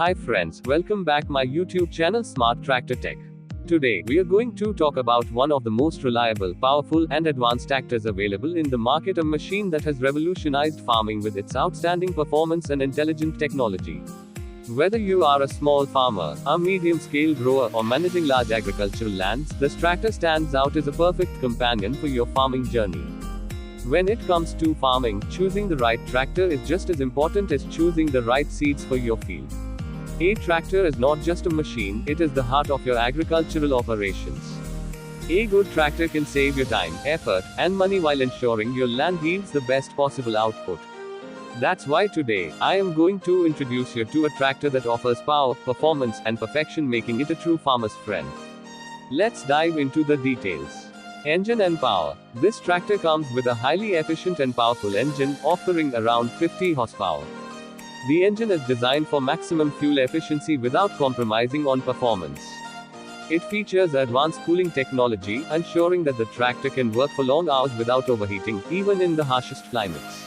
Hi friends, welcome back my YouTube channel Smart Tractor Tech. Today, we are going to talk about one of the most reliable, powerful, and advanced tractors available in the market, a machine that has revolutionized farming with its outstanding performance and intelligent technology. Whether you are a small farmer, a medium-scale grower, or managing large agricultural lands, this tractor stands out as a perfect companion for your farming journey. When it comes to farming, choosing the right tractor is just as important as choosing the right seeds for your field. A tractor is not just a machine, it is the heart of your agricultural operations. A good tractor can save your time, effort, and money while ensuring your land yields the best possible output. That's why today, I am going to introduce you to a tractor that offers power, performance, and perfection, making it a true farmer's friend. Let's dive into the details. Engine and power. This tractor comes with a highly efficient and powerful engine, offering around 50 horsepower. The engine is designed for maximum fuel efficiency without compromising on performance. It features advanced cooling technology, ensuring that the tractor can work for long hours without overheating, even in the harshest climates.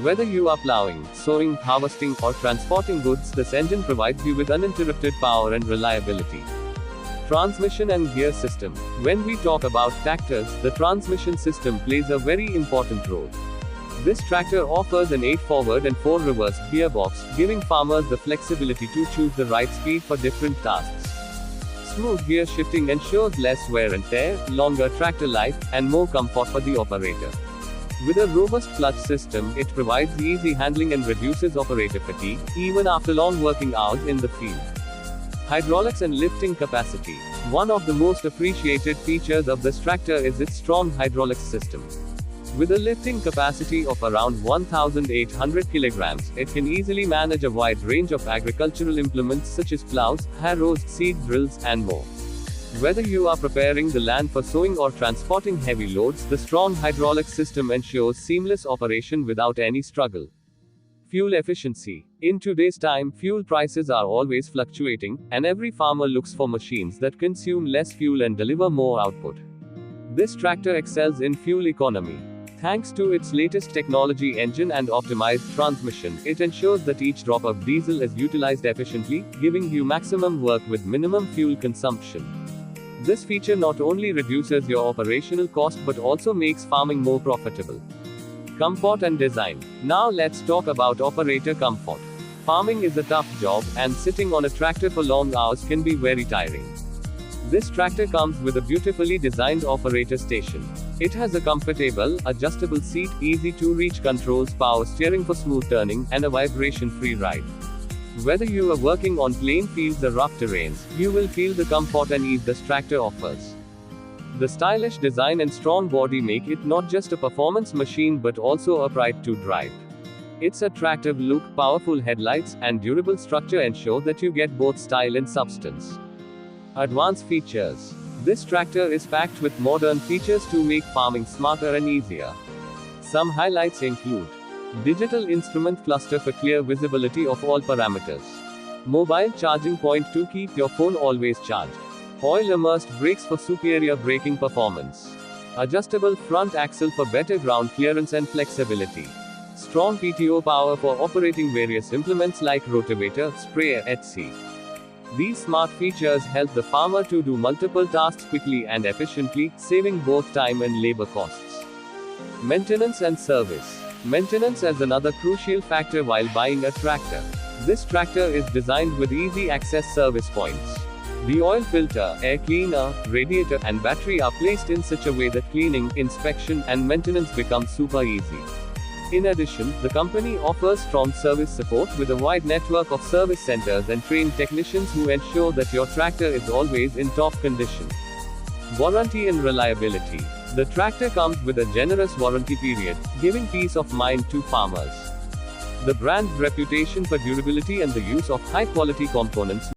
Whether you are plowing, sowing, harvesting, or transporting goods, this engine provides you with uninterrupted power and reliability. Transmission and gear system. When we talk about tractors, the transmission system plays a very important role. This tractor offers an 8 forward and 4 reverse gearbox, giving farmers the flexibility to choose the right speed for different tasks. Smooth gear shifting ensures less wear and tear, longer tractor life, and more comfort for the operator. With a robust clutch system, it provides easy handling and reduces operator fatigue, even after long working hours in the field. Hydraulics and lifting capacity. One of the most appreciated features of this tractor is its strong hydraulics system. With a lifting capacity of around 1,800 kilograms, it can easily manage a wide range of agricultural implements such as plows, harrows, seed drills, and more. Whether you are preparing the land for sowing or transporting heavy loads, the strong hydraulic system ensures seamless operation without any struggle. Fuel efficiency. In today's time, fuel prices are always fluctuating, and every farmer looks for machines that consume less fuel and deliver more output. This tractor excels in fuel economy. Thanks to its latest technology engine and optimized transmission, it ensures that each drop of diesel is utilized efficiently, giving you maximum work with minimum fuel consumption. This feature not only reduces your operational cost but also makes farming more profitable. Comfort and design. Now let's talk about operator comfort. Farming is a tough job, and sitting on a tractor for long hours can be very tiring. This tractor comes with a beautifully designed operator station. It has a comfortable, adjustable seat, easy-to-reach controls, power steering for smooth turning, and a vibration-free ride. Whether you are working on plain fields or rough terrains, you will feel the comfort and ease this tractor offers. The stylish design and strong body make it not just a performance machine but also a pride to drive. Its attractive look, powerful headlights, and durable structure ensure that you get both style and substance. Advanced features. This tractor is packed with modern features to make farming smarter and easier. Some highlights include digital instrument cluster for clear visibility of all parameters, mobile charging point to keep your phone always charged, oil immersed brakes for superior braking performance, adjustable front axle for better ground clearance and flexibility, strong PTO power for operating various implements like rotavator, sprayer, etc. These smart features help the farmer to do multiple tasks quickly and efficiently, saving both time and labor costs. Maintenance and service. Maintenance is another crucial factor while buying a tractor. This tractor is designed with easy access service points. The oil filter, air cleaner, radiator, and battery are placed in such a way that cleaning, inspection, and maintenance become super easy. In addition, the company offers strong service support with a wide network of service centers and trained technicians who ensure that your tractor is always in top condition. Warranty and reliability. The tractor comes with a generous warranty period, giving peace of mind to farmers. The brand's reputation for durability and the use of high-quality components